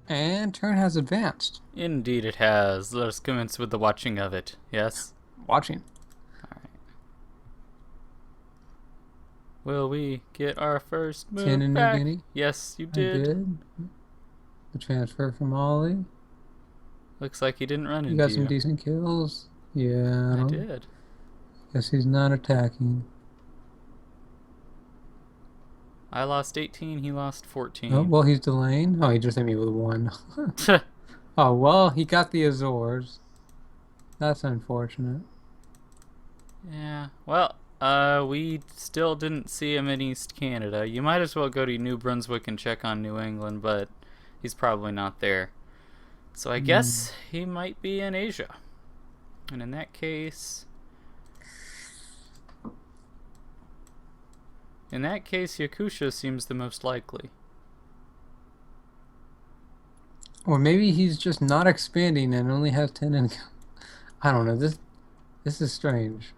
And turn has advanced. Indeed it has. Let us commence with the watching of it. Yes? Watching. Alright. Will we get our first 10 move in New back? Guinea. Yes, you I did. did. The transfer from Ollie. Looks like he didn't run You into got some you. decent kills. Yeah, I I don't did. guess he's not attacking. I lost 18, he lost Oh, 14. well, he's delaying. Oh, he just hit me with one. Oh, well, he got the Azores. That's unfortunate. Yeah. Well, we still didn't see him in East Canada. You might as well go to New Brunswick and check on New England, but he's probably not there. So I Hmm. guess he might be in Asia. And in that case, Yakusha seems the most likely. Or maybe he's just not expanding and only has 10 income. I don't know. This is strange.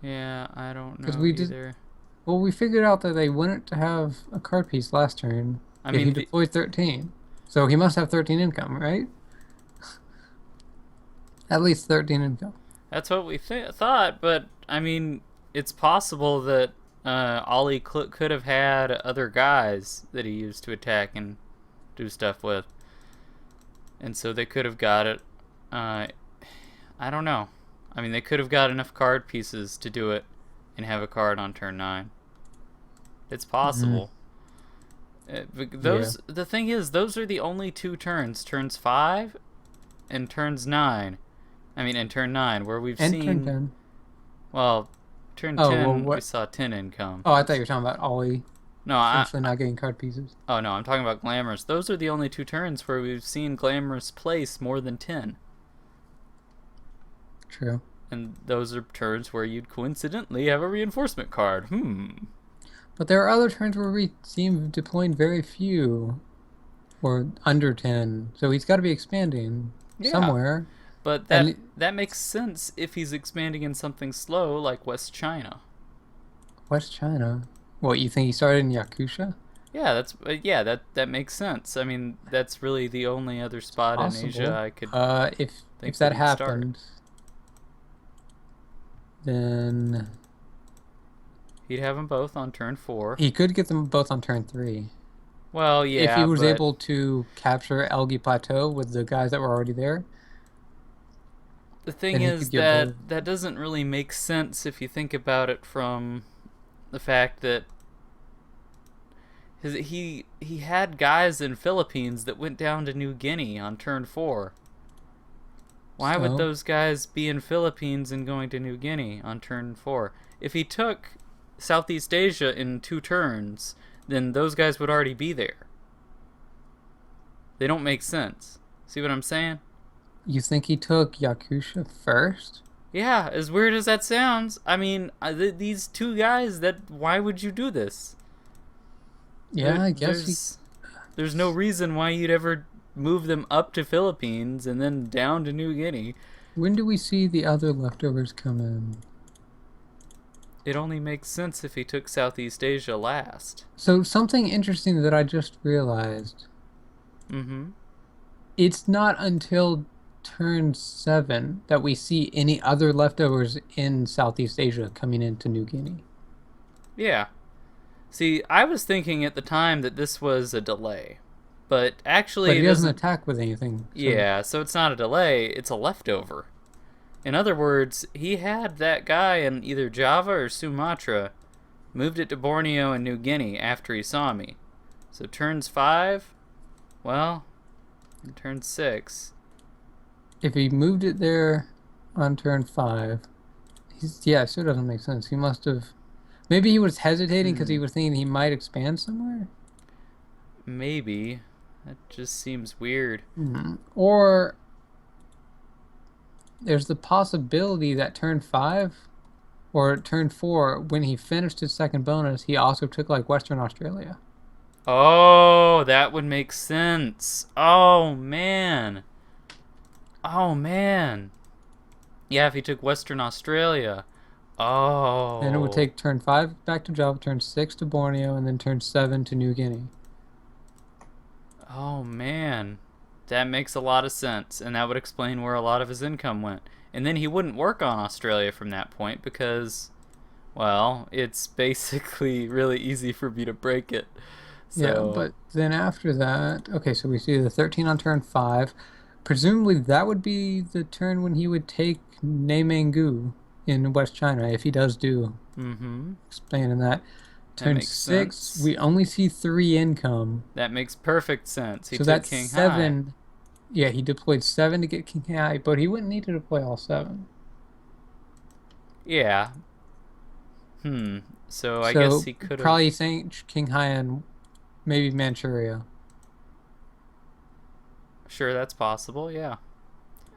Yeah, I don't Because know we did either. well, we figured out that they wanted to have a card piece last turn I if he mean, the deployed 13. So he must have 13 income, right? At least 13 income. that's what we thought, but I mean, it's possible that Ollie could have had other guys that he used to attack and do stuff with, and so they could have got it. Uh, I don't know. I mean, they could have got enough card pieces to do it and have a card on turn 9. It's Mm, possible. yeah. The thing is, those are the only two turns 5 and turns 9. I mean, and turn 9, where we've And turn seen, 10. well, turn Oh, well, 10, we what? saw 10 income. Oh, I thought you were talking about Ollie No, potentially not getting card pieces. oh no, I'm talking about Glamorous. Those are the only two turns where we've seen Glamorous place more than 10. True. And those are turns where you'd coincidentally have a reinforcement card. But there are other turns where we seem deploying very few or under 10. So he's got to be expanding Yeah. somewhere. But And that makes sense if he's expanding in something slow like West China. West China. What, you think he started in Yakusha? Yeah, that makes sense. I mean, that's really the only other It's spot in Asia possible. I could If think that that he'd start. happened, then He'd have them both on turn 4. he could get them both on turn 3. Well, If he yeah, was but able to capture Elgi Plateau with the guys that were already there, the thing then he is could get both. that doesn't really make sense if you think about it from the fact that he had guys in Philippines that went down to New Guinea on turn 4. Why would So those guys be in Philippines and going to New Guinea on turn 4? If he took Southeast Asia in 2 turns, then those guys would already be there. They don't make sense. See what I'm saying? you think he took Yakusha first? Yeah, as weird as that sounds, I mean, these two guys, that why would you do this? Yeah, I guess he. There's no reason why you'd ever move them up to Philippines and then down to New Guinea. When do we see the other leftovers come in? It only makes sense if he took Southeast Asia last. So something interesting that I just realized. Mm-hmm. It's not until turn 7 that we see any other leftovers in Southeast Asia coming into New Guinea. Yeah. See, I was thinking at the time that this was a delay. But But actually he it doesn't isn't. attack with anything. So Yeah, so it's not a delay, it's a leftover. In other words, he had that guy in either Java or Sumatra, moved it to Borneo and New Guinea after he saw me. So turns 5, well, and turn 6. if he moved it there on turn 5, yeah, it still doesn't make sense. He must have. Maybe he was hesitating because he Hmm, was thinking he might expand somewhere. maybe. That just seems weird. Or there's the possibility that turn 5 or turn 4, when he finished his second bonus, he also took like Western Australia. Oh, that would make sense. Oh, man. Oh, man. Yeah, if he took Western Australia. Then it would Oh. take turn 5 back to Java, turn 6 to Borneo, and then turn 7 to New Guinea. Oh man. That makes a lot of sense, and that would explain where a lot of his income went. And then he wouldn't work on Australia from that point because, well, it's basically really easy for me to break it. Yeah, So, but then after that, okay, so we see the 13 on turn 5. Presumably that would be the turn when he would take Nemengu in West China, if he does do mm-hmm. explaining that. That Turn makes 6, sense. we only see 3 income. That makes perfect sense. He So took that's King High. 7. Yeah, he deployed 7 to get King Hai, but he wouldn't need to deploy all 7. Yeah. Hmm. So I guess So he could have. probably saying King Hai and maybe Manchuria. Sure, that's possible. Yeah.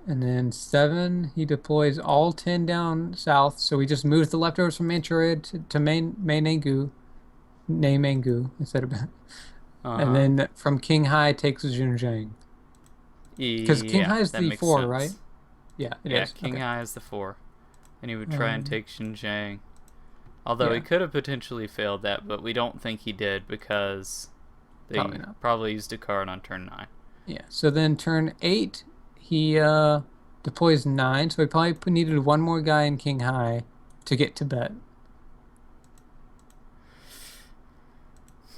And then 7, he deploys all 10 down south. So he just moves the leftovers from Manchuria to Mainengu, Namengu instead of. Uh And huh. then from King Hai takes Xinjiang. Because King Yeah, Hai is that the makes 4, right? sense. Yeah, it Yeah, is. King Okay. High is the 4. And he would try and Um, take Xinjiang. Although he yeah, could have potentially failed that, but we don't think he did because probably they not. probably used a card on turn 9. Yeah. So then turn 8, he deploys 9. So he probably needed one more guy in King Hai to get Tibet.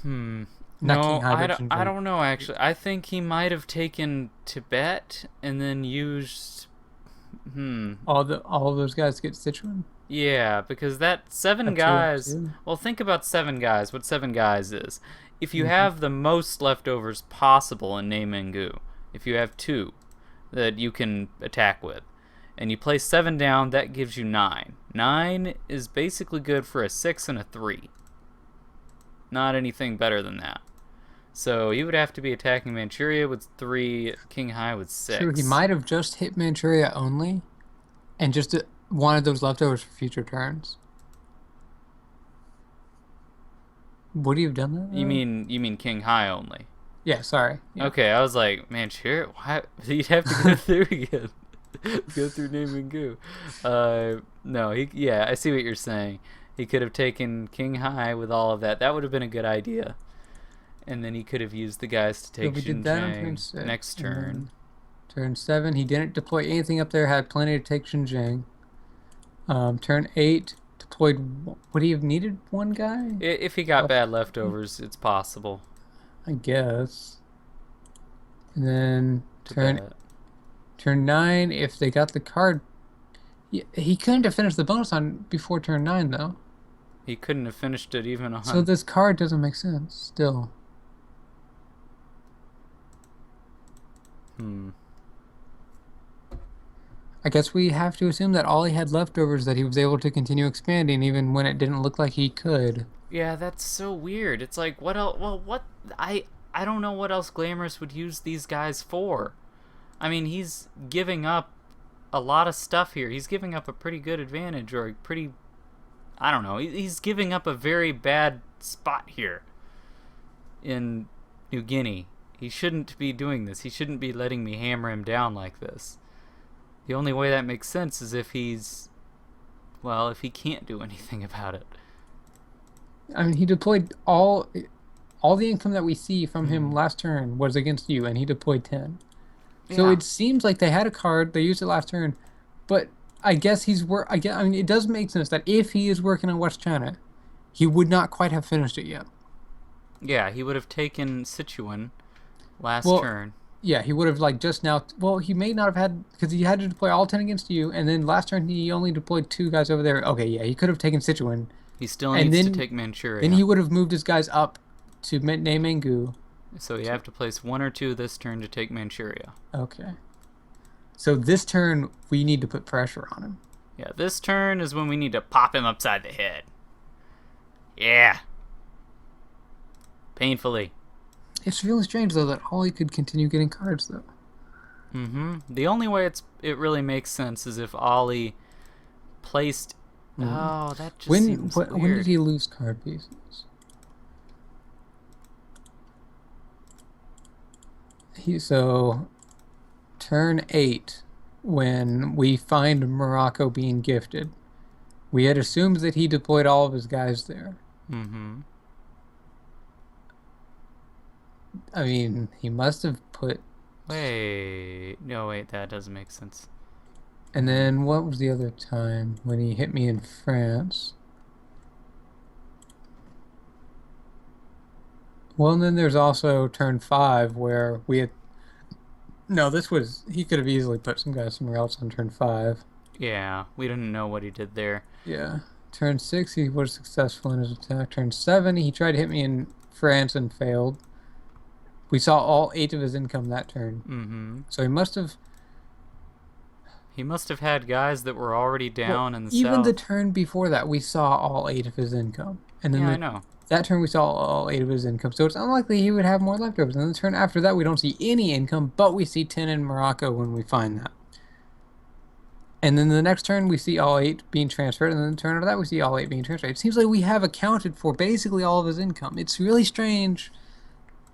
Hmm. Not King No, Hai, but I Xinjiang. don't know actually. I think he might have taken Tibet and then used. Hmm. All of those guys get Sichuan. Yeah, because that A seven 2 and guys. 2. Well, think about 7 guys. What 7 guys is? If you Hmm. have the most leftovers possible in Neimengu, if you have 2 that you can attack with, and you place 7 down, that gives you 9. 9 is basically good for a 6 and a 3. Not anything better than that. So you would have to be attacking Manchuria with 3, King High with True, he 6. might have just hit Manchuria only and just wanted those leftovers for future turns. Would he have done that though? You mean King High only? Yeah, sorry. Yeah. Okay, I was like, Manchuria. Why? You'd have to go through again. Go through name and goo. No, yeah, I see what you're saying. He could have taken King High with all of that. That would have been a good idea. And then he could have used the guys to So take we did that on turn Xinjiang 6. next And turn. then turn 7, he didn't deploy anything up there, had plenty to take Xinjiang. Turn 8, deployed. Would he have needed one guy? If he got Left, bad leftovers, it's possible. I guess. And then Tibet. turn 9, if they got the card. He couldn't have finished the bonus on before turn 9, though. He couldn't have finished it even So on. this card doesn't make sense still. Hmm. I guess we have to assume that all he had leftovers that he was able to continue expanding even when it didn't look like he could. Yeah, that's so weird. It's like, what else? Well, what? I don't know what else Glamorous would use these guys for. I mean, he's giving up a lot of stuff here. He's giving up a pretty good advantage, or a pretty. I don't know. He's giving up a very bad spot here in New Guinea. He shouldn't be doing this. He shouldn't be letting me hammer him down like this. The only way that makes sense is if he's. Well, if he can't do anything about it. I mean, he deployed all the income that we see from him last turn was against you, and he deployed 10. So Yeah. it seems like they had a card, they used it last turn, but I guess I mean, it does make sense that if he is working on West China, he would not quite have finished it yet. Yeah, he would have taken Sichuan last Well, turn. yeah, he would have like just now. Well, he may not have had because he had to deploy all 10 against you, and then last turn he only deployed 2 guys over there. Okay, yeah, he could have taken Sichuan, He still and needs to take then he Manchuria. would have moved his guys up to Nemengu. So you have to place 1 or 2 this turn to take Manchuria. Okay, so this turn we need to put pressure on him. Yeah, this turn is when we need to pop him upside the head. Yeah. Painfully. It's really strange though that Ollie could continue getting cards though. Mm-hmm. The only way it really makes sense is if Ollie placed. Hmm. Oh, that just seems When did weird. he lose card pieces? So turn 8 when we find Morocco being gifted. We had assumed that he deployed all of his guys there. Mm-hmm. I mean, he must have put. Wait. No, wait. That doesn't make sense. And then what was the other time when he hit me in France? Well, and then there's also turn 5 where we had. No, this was. He could have easily put some guys somewhere else on turn 5. Yeah, we didn't know what he did there. Yeah. Turn 6, he was successful in his attack. Turn 7, he tried to hit me in France and failed. We saw all 8 of his income that turn. Mm-hmm. So he must have. He must have had guys that were already Well, down in the even the south. turn before that, we saw all 8 of his income. And then Yeah, I know. that turn, we saw all 8 of his income. So it's unlikely he would have more leftovers. And the turn after that, we don't see any income, but we see 10 in Morocco when we find that. And then the next turn, we see all 8 being transferred. And then the turn after that, we see all 8 being transferred. It seems like we have accounted for basically all of his income. It's really strange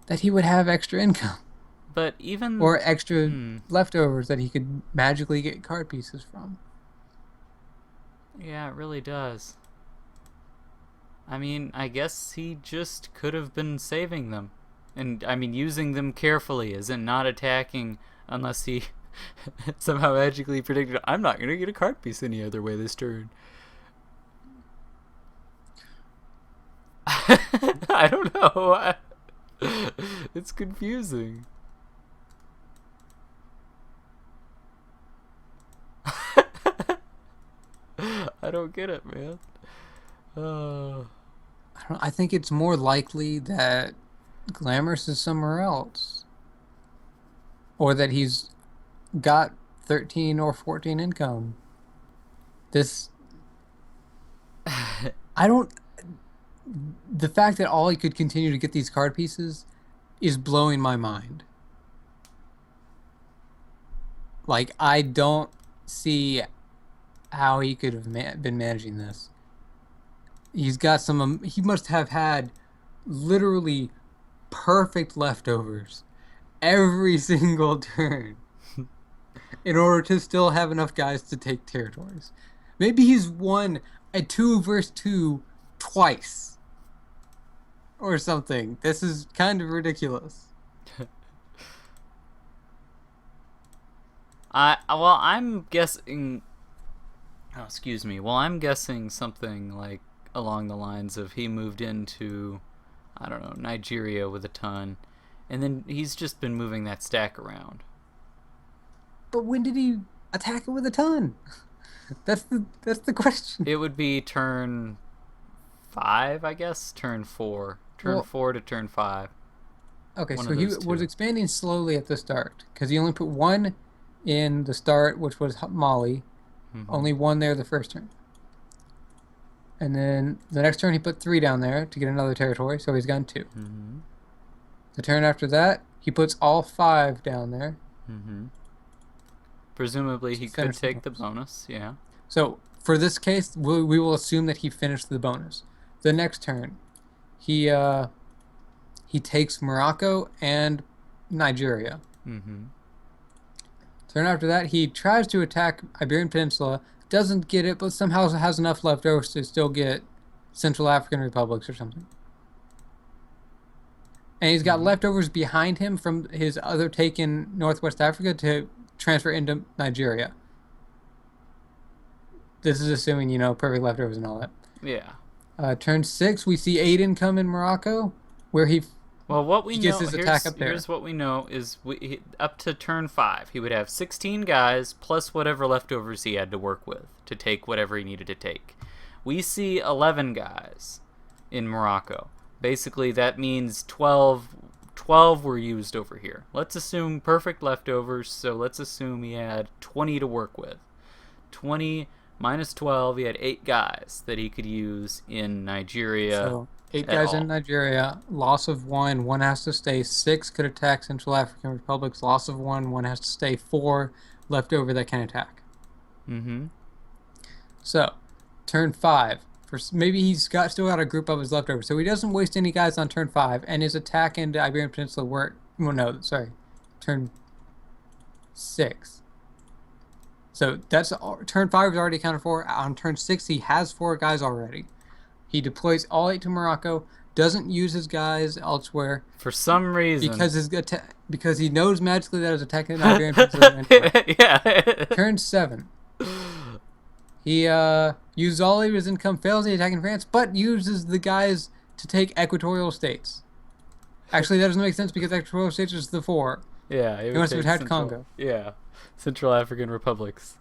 that he would have extra income. But even Or extra leftovers that he could magically get card pieces from. yeah, it really does. I mean, I guess he just could have been saving them. And, I mean, using them carefully, as in not attacking unless he somehow magically predicted, I'm not going to get a card piece any other way this turn. I don't know. It's confusing. I don't get it, man. I think it's more likely that Glamorous is somewhere else. Or that he's got 13 or 14 income. This. I don't. The fact that Ollie could continue to get these card pieces is blowing my mind. Like, I don't see how he could have been managing this. He's got some. He must have had literally perfect leftovers every single turn in order to still have enough guys to take territories. Maybe he's won a 2 versus 2 twice or something. This is kind of ridiculous. I'm guessing. Oh, excuse me. Well, I'm guessing something like along the lines of he moved into, I don't know, Nigeria with a ton, and then he's just been moving that stack around. But when did he attack it with a ton? That's the question. It would be turn 5, I guess. Turn 4. Turn Well, 4 to turn 5. okay, One so of he those was two. expanding slowly at the start because he only put 1 in the start, which was Mali. Mm-hmm. Only 1 there the first turn. And then the next turn he put 3 down there to get another territory, so he's gotten 2. Mm-hmm. The turn after that, he puts all 5 down there. Mm-hmm. Presumably he could take the bonus, yeah. So for this case, we will assume that he finished the bonus. The next turn, he takes Morocco and Nigeria. Mm-hmm. Turn after that, he tries to attack Iberian Peninsula, doesn't get it, but somehow has enough leftovers to still get Central African republics or something. And he's got leftovers behind him from his other take in Northwest Africa to transfer into Nigeria. This is assuming, perfect leftovers and all that. Yeah. Turn 6, we see 8 income in Morocco, where Well, what we he gets know his attack up there. here's what we know is up to turn 5, he would have 16 guys plus whatever leftovers he had to work with to take whatever he needed to take. We see 11 guys in Morocco. Basically, that means 12 were used over here. Let's assume perfect leftovers, so let's assume he had 20 to work with. 20 minus 12, he had 8 guys that he could use in Nigeria. So 8 guys in Nigeria, loss of 1, 1 has to stay. 6 could attack Central African republics, loss of 1, 1 has to stay. 4 left over that can attack. Mm-hmm. So, turn 5. Maybe he's still got a group of his leftovers, so he doesn't waste any guys on turn 5, and his attack into Iberian Peninsula turn 6. So that's turn 5 is already accounted for. On turn 6, he has 4 guys already. He deploys all 8 to Morocco. Doesn't use his guys elsewhere For some reason. because he knows magically that his attack is not guaranteed to live anyway. Yeah. Turn 7. He uses all of his income, fails the attack in France, but uses the guys to take equatorial states. Actually, that doesn't make sense because equatorial states is the 4. Yeah, He wants to attack Congo. Yeah, Central African republics.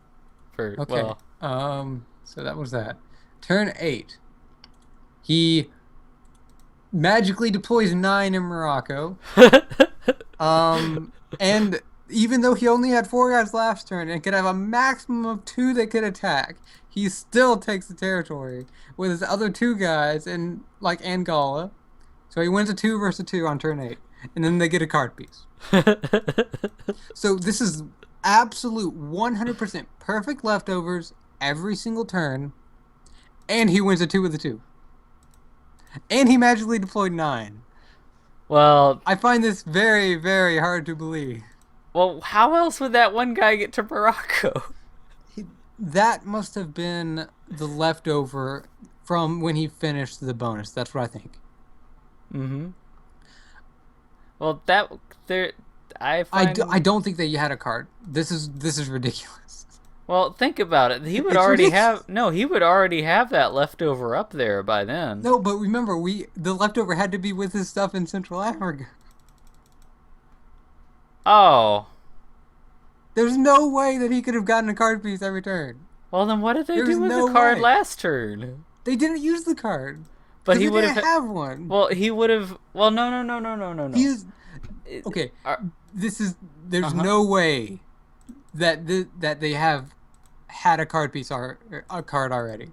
Okay. So that was that. Turn 8. He magically deploys 9 in Morocco. And even though he only had 4 guys last turn and could have a maximum of 2 that could attack, he still takes the territory with his other 2 guys in like Angola. So he wins a 2 versus 2 on turn 8, and then they get a card piece. So this is absolute 100% perfect leftovers every single turn, and he wins a 2 with a 2. And he magically deployed 9. Well, I find this very, very hard to believe. Well, how else would that one guy get to Morocco? That must have been the leftover from when he finished the bonus. That's what I think. Mm-hmm. Well, I don't think that you had a card. This is ridiculous. Well, think about it. He would already have that leftover up there by then. No, but remember, the leftover had to be with his stuff in Central Africa. Oh. There's no way that he could have gotten a card piece every turn. Well, then what did they do with the card last turn? They didn't use the card. But he would have one. Well, he would have. Well, no. Okay. There's no way that they have had a card piece or a card already.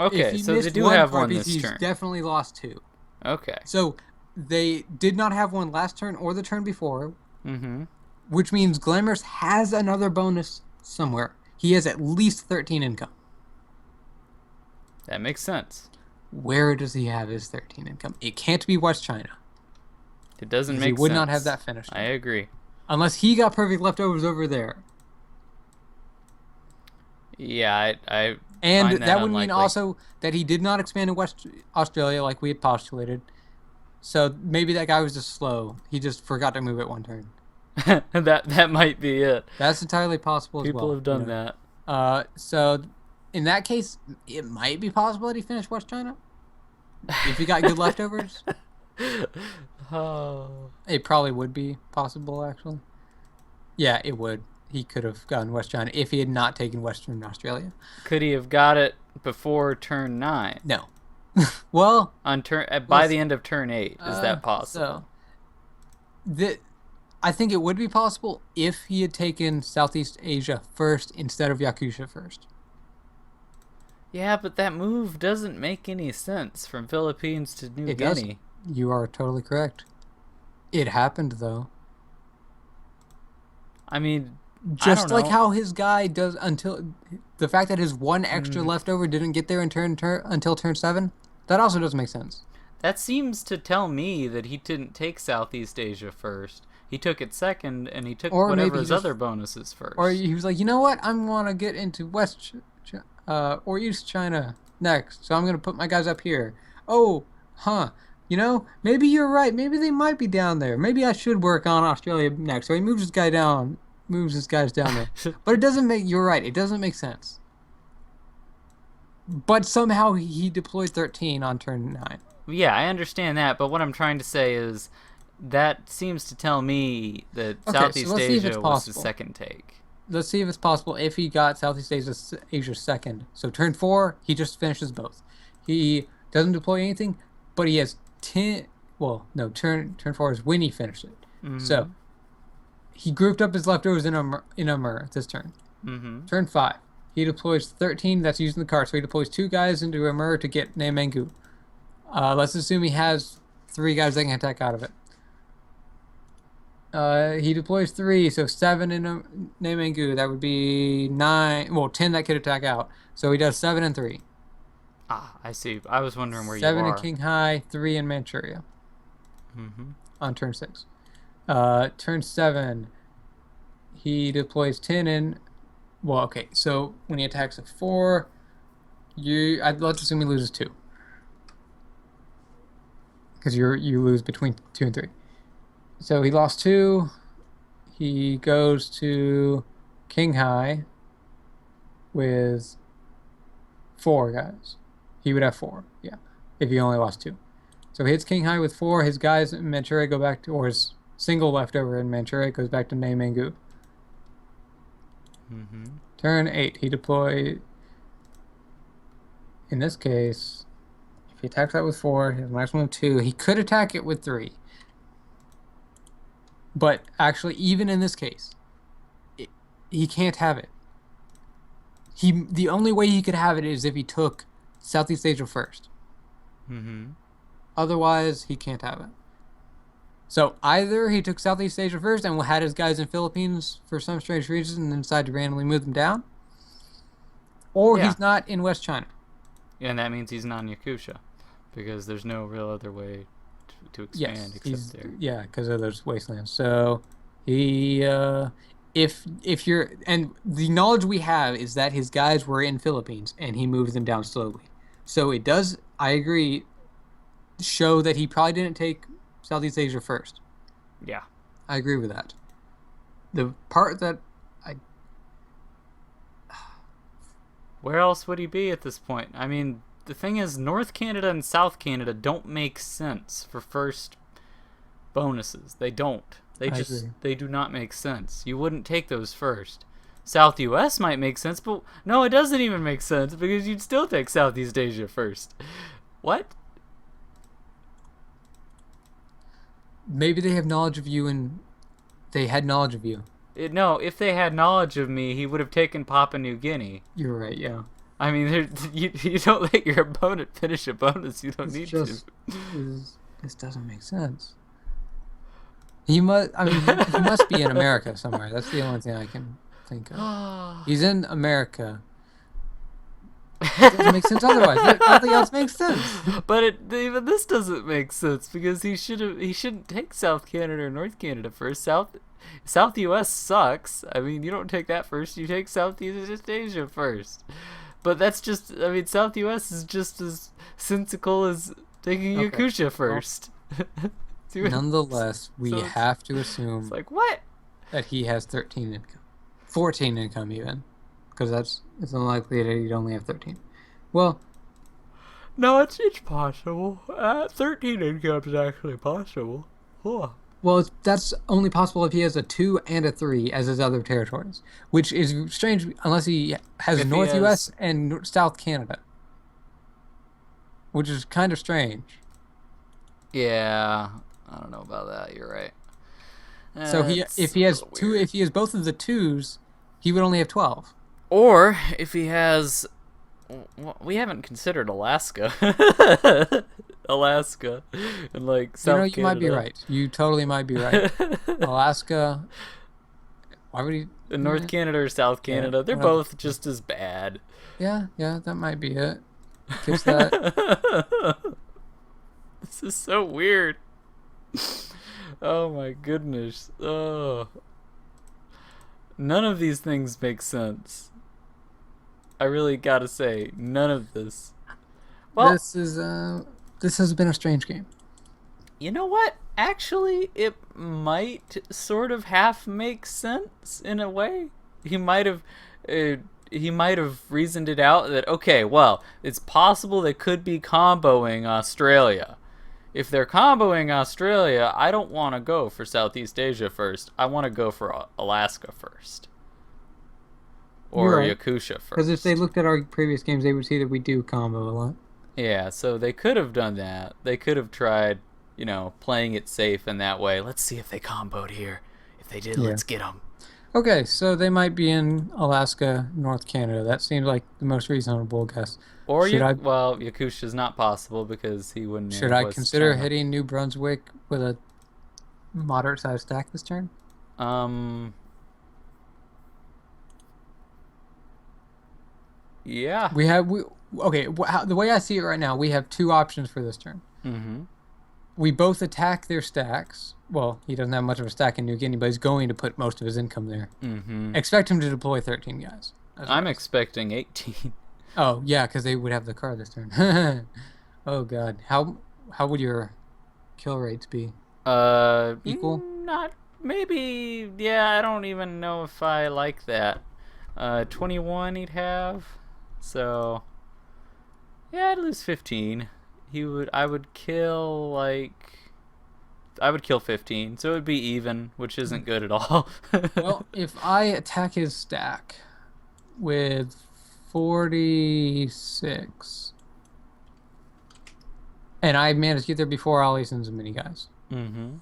Okay, so they do have one this turn. He's definitely lost 2. Okay. So they did not have one last turn or the turn before. Mm-hmm. Which means Glamorous has another bonus somewhere. He has at least 13 income. That makes sense. Where does he have his 13 income? It can't be West China. It doesn't make sense. He would not have that finished. I agree. Unless he got perfect leftovers over there. Yeah, I and find that would unlikely. mean also that he did not expand in West Australia like we had postulated. So maybe that guy was just slow. He just forgot to move it one turn. that might be it. That's entirely possible as well. People have done that. So in that case, it might be possible that he finished West China. If he got good leftovers. Oh. It probably would be possible, actually. Yeah, it would. He could have gotten West China if he had not taken Western Australia. Could he have got it before turn 9? No. Well, on by the end of turn 8, is that possible? I think it would be possible if he had taken Southeast Asia first instead of Yakutia first. Yeah, but that move doesn't make any sense from Philippines to New Guinea. You are totally correct. It happened, though. I mean, just like how his guy does until the fact that his one extra leftover didn't get there until turn 7, that also doesn't make sense. That seems to tell me that he didn't take Southeast Asia first. He took it second, and he took whatever his other bonuses first. Or he was like, you know what? I want to get into or East China next, so I'm going to put my guys up here. Oh, huh. You know, maybe you're right. Maybe they might be down there. Maybe I should work on Australia next. So he moves his guys down there. But it doesn't make, you're right, it doesn't make sense. But somehow he deployed 13 on turn 9. Yeah, I understand that, but what I'm trying to say is that seems to tell me that Southeast Asia was the second take. Let's see if it's possible if he got Southeast Asia second. So turn 4, he just finishes both. He doesn't deploy anything, but he has 10. Well, no, turn 4 is when he finished it. Mm-hmm. So he grouped up his leftovers in Amur this turn. Mm-hmm. Turn 5, he deploys 13. That's using the card. So he deploys 2 guys into Amur to get Naemangu. Let's assume he has 3 guys that can attack out of it. He deploys 3, so 7 in Naemangu. That would be 9. Well, 10 that could attack out. So he does 7 and 3. Ah, I see. I was wondering where you are. 7 in Qinghai, 3 in Manchuria. Mm-hmm. On turn 6. Turn 7, he deploys 10 in Well, okay. So when he attacks at 4, let's assume he loses 2 because you lose between 2 and 3. So he lost 2. He goes to King High with 4 guys. He would have 4, yeah, if he only lost 2. So he hits King High with 4. His guys in Manchuria go back to, or his single leftover in Manchuria goes back to Neimangu. Mm-hmm. Turn 8, he deploy. In this case, if he attacks that with 4, he has a maximum of 2. He could attack it with 3. But actually, even in this case, he can't have it. The only way he could have it is if he took Southeast Asia first. Mm-hmm. Otherwise, he can't have it. So either he took Southeast Asia first and had his guys in Philippines for some strange reason and then decided to randomly move them down, or Yeah. he's not in West China. And that means he's not in Yakusha, because there's no real other way to expand Yes, except there. yeah, because of those wastelands. So he, if you're, and the knowledge we have is that his guys were in Philippines and he moved them down slowly. So it does, I agree, show that he probably didn't take Southeast Asia first. Yeah. I agree with that. The part that I Where else would he be at this point? I mean, the thing is, North Canada and South Canada don't make sense for first bonuses. They don't. I agree. They do not make sense. You wouldn't take those first. South US might make sense, but no, it doesn't even make sense because you'd still take Southeast Asia first. What? Maybe they have knowledge of you and they had knowledge of you. No, if they had knowledge of me, he would have taken Papua New Guinea. You're right, yeah. I mean, you don't let your opponent finish a bonus. You don't need to. This doesn't make sense. He must. I mean, he must be in America somewhere. That's the only thing I can think of. He's in America. It doesn't make sense otherwise. Nothing else makes sense. But even this doesn't make sense because he shouldn't take South Canada or North Canada first. South US sucks. I mean, you don't take that first. You take Southeast Asia first. But that's just. I mean, South US is just as sensical as taking Yakusha first. Nonetheless, we have to assume it's like what? That he has 13 income, 14 income even, because it's unlikely that he'd only have 13. Well, no, it's possible. 13 income is actually possible. Huh. Well, that's only possible if he has a 2 and a 3 as his other territories, which is strange unless he has North US and South Canada, which is kind of strange. Yeah, I don't know about that. You're right. So if he has both of the 2s, he would only have 12. Or if he has, we haven't considered Alaska. Alaska and like South Canada. You might be right. You totally might be right. Alaska. Why would he? In North Canada or South Canada, they're both just as bad. Yeah, that might be it. Guess that. This is so weird. Oh my goodness. Oh. None of these things make sense. I really gotta say, none of this. Well, this has been a strange game. You know what? Actually, it might sort of half make sense in a way. He might have reasoned it out that, okay, well, it's possible they could be comboing Australia. If they're comboing Australia, I don't want to go for Southeast Asia first. I want to go for Alaska first. Or Yakusha first. Because if they looked at our previous games, they would see that we do combo a lot. Yeah, so they could have done that. They could have tried, playing it safe in that way. Let's see if they comboed here. If they did, let's get them. Okay, so they might be in Alaska, North Canada. That seems like the most reasonable guess. Or Yakusha is not possible because he wouldn't. Should I consider hitting New Brunswick with a moderate-sized stack this turn? Yeah. The way I see it right now, we have 2 options for this turn. Mm-hmm. we both attack their stacks. Well, he doesn't have much of a stack in New Guinea, but he's going to put most of his income there. Mm-hmm. Expect him to deploy 13 guys. I'm expecting 18. Oh, yeah, because they would have the card this turn. Oh, God. How would your kill rates be? Equal? Not maybe. Yeah, I don't even know if I like that. 21 he'd have. So yeah, I'd lose 15. I would kill like I would kill 15. So it would be even, which isn't good at all. Well, if I attack his stack with 46, and I managed to get there before Ollie sends him many guys. Mm-hmm.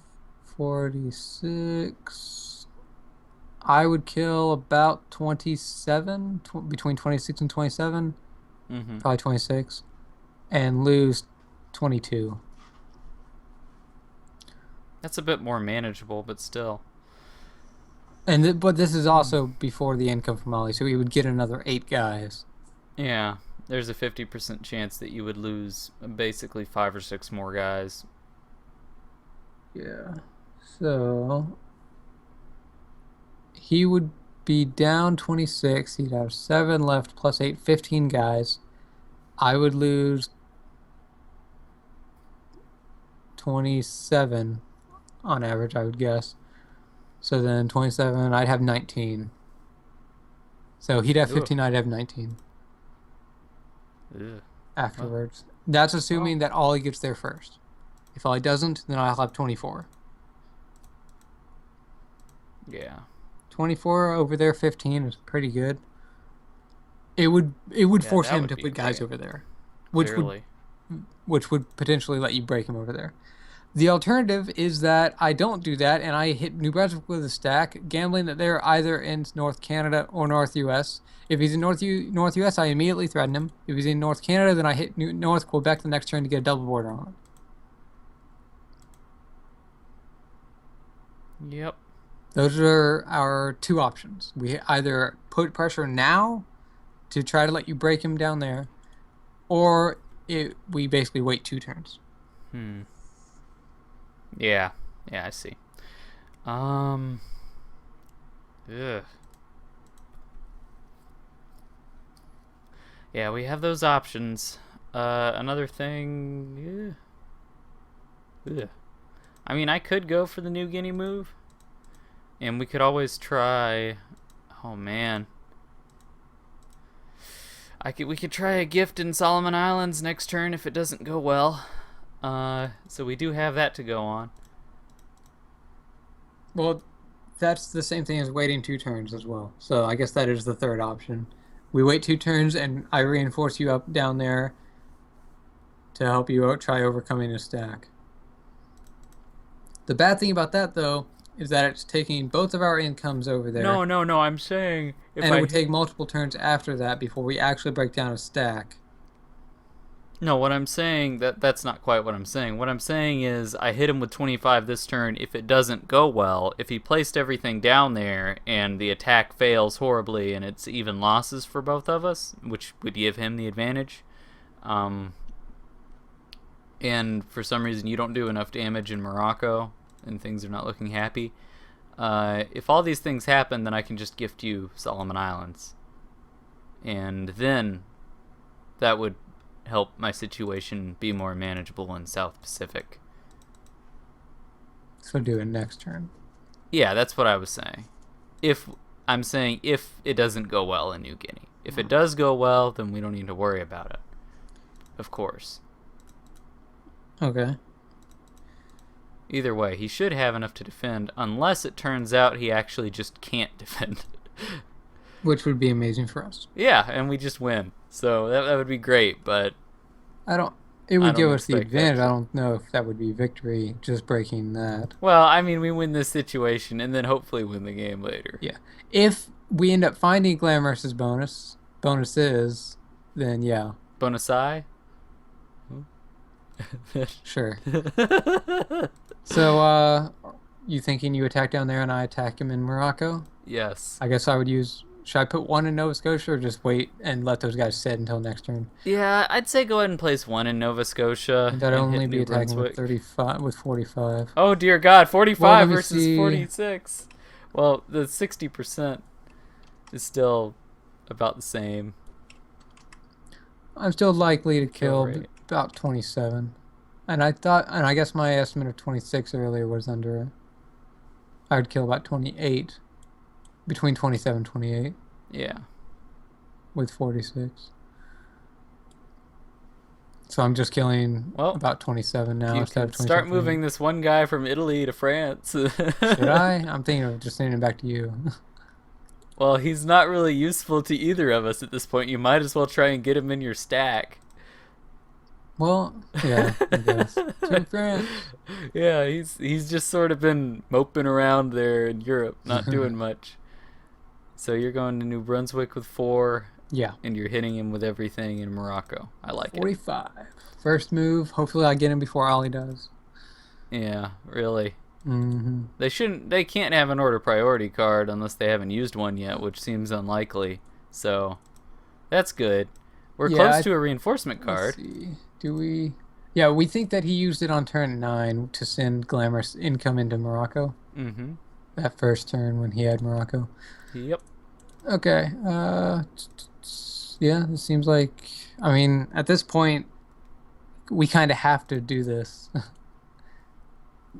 46. I would kill about 27, between 26 and 27. Mm-hmm. Probably 26. And lose 22. That's a bit more manageable, but still. But this is also before the income from Ollie, so he would get another 8 guys. Yeah, there's a 50% chance that you would lose basically 5 or 6 more guys. Yeah. So he would be down 26. He'd have 7 left plus 8, 15 guys. I would lose 27 on average, I would guess. So then 27, I'd have 19. So he'd have 15, I'd have 19. Ugh. Afterwards. That's assuming that Ollie gets there first. If Ollie doesn't, then I'll have 24. Yeah. 24 over there, 15 is pretty good. It would force him to put guys over there, which would potentially let you break him over there. The alternative is that I don't do that and I hit New Brunswick with a stack, gambling that they're either in North Canada or North US. If he's in North US, I immediately threaten him. If he's in North Canada, then I hit North Quebec the next turn to get a double border on him. Yep. Those are our 2 options. We either put pressure now to try to let you break him down there, or we basically wait 2 turns. Yeah, I see. Ugh. Yeah, we have those options. Another thing. Ugh. I mean, I could go for the New Guinea move, and we could always try. Oh man. We could try a gift in Solomon Islands next turn if it doesn't go well. So we do have that to go on. Well, that's the same thing as waiting 2 turns as well. So I guess that is the third option. We wait 2 turns and I reinforce you up down there to help you try overcoming a stack. The bad thing about that, though, is that it's taking both of our incomes over there. No. I'm saying and it would take multiple turns after that before we actually break down a stack. No, what I'm saying, that's not quite what I'm saying. What I'm saying is I hit him with 25 this turn. If it doesn't go well, if he placed everything down there and the attack fails horribly and it's even losses for both of us, which would give him the advantage, and for some reason you don't do enough damage in Morocco and things are not looking happy, if all these things happen, then I can just gift you Solomon Islands. And then that would help my situation be more manageable in South Pacific. So do it next turn. Yeah, that's what I was saying. If it doesn't go well in New Guinea. If it does go well, then we don't need to worry about it. Of course. Okay. Either way, he should have enough to defend, unless it turns out he actually just can't defend. Which would be amazing for us. Yeah, and we just win. So that would be great, but it would give us the advantage. I don't know if that would be victory, just breaking that. Well, I mean, we win this situation and then hopefully win the game later. Yeah. If we end up finding Glamorous's bonuses, then yeah. Bonusai? Sure. So, you thinking you attack down there and I attack him in Morocco? Yes. I guess I would use Should I put one in Nova Scotia or just wait and let those guys sit until next turn? Yeah, I'd say go ahead and place one in Nova Scotia And that'd and only hit be New attacking with Brunswick. 35, with 45. Oh dear God, Well, 45 let me versus see. 46. Well, the 60% is still about the same. I'm still likely to Kill kill rate. about 27. And I guess my estimate of 26 earlier was under. I would kill about 28. Between 27 and 28 Yeah. with 46. So I'm just killing Well, about 27 now you instead can of start 27. moving this one guy from Italy to France. Should I? I'm thinking of just sending it back to you. Well, he's not really useful to either of us at this point. You might as well try and get him in your stack. Well, yeah, I guess. To France. Yeah, he's just sort of been moping around there in Europe, not doing much. So you're going to New Brunswick with 4, Yeah. and you're hitting him with everything in Morocco. I like it. 45. First move. Hopefully I get him before Ollie does. Yeah, really. Mm-hmm. They can't have an order priority card unless they haven't used one yet, which seems unlikely. So that's good. We're close to a reinforcement card. Let's see. Do we? Yeah, we think that he used it on turn 9 to send Glamorous income into Morocco. Mm-hmm. That first turn when he had Morocco. Yep. Okay. Yeah, it seems like. I mean, at this point, we kind of have to do this.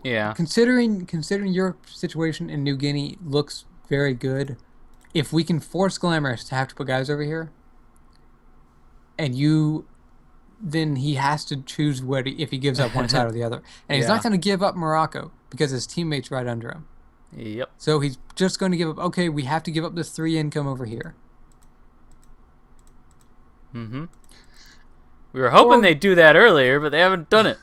Yeah. Considering your situation in New Guinea looks very good, if we can force Glamorous to have to put guys over here, and then he has to choose if he gives up one side or the other, and he's not going to give up Morocco because his teammate's right under him. Yep. So he's just going to give up. Okay, we have to give up this 3 income over here. Mm-hmm. We were hoping they'd do that earlier, but they haven't done it.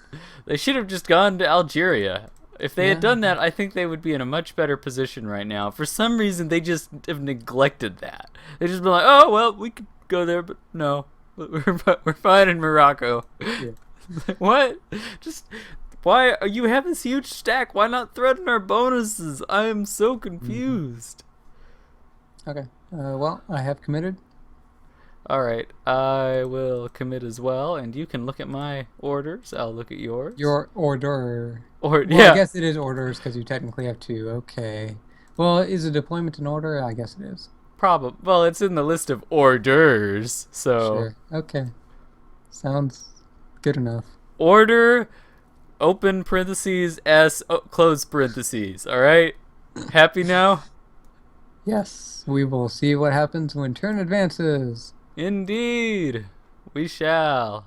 They should have just gone to Algeria. If they had done that, I think they would be in a much better position right now. For some reason, they just have neglected that. They just been like, oh, well, we could go there, but no. We're fine in Morocco. Yeah. What? Just, why you have this huge stack? Why not threaten our bonuses? I am so confused. Okay. Well, I have committed. All right, I will commit as well, and you can look at my orders. I'll look at yours. Your order. Or Well, yeah. I guess it is orders because you technically have 2. Okay. Well, is a deployment an order? I guess it is. Probably. Well, it's in the list of orders, so. Sure. Okay. Sounds good enough. Order, open parentheses, S, close parentheses. All right? Happy now? Yes. We will see what happens when turn advances. Indeed. We shall.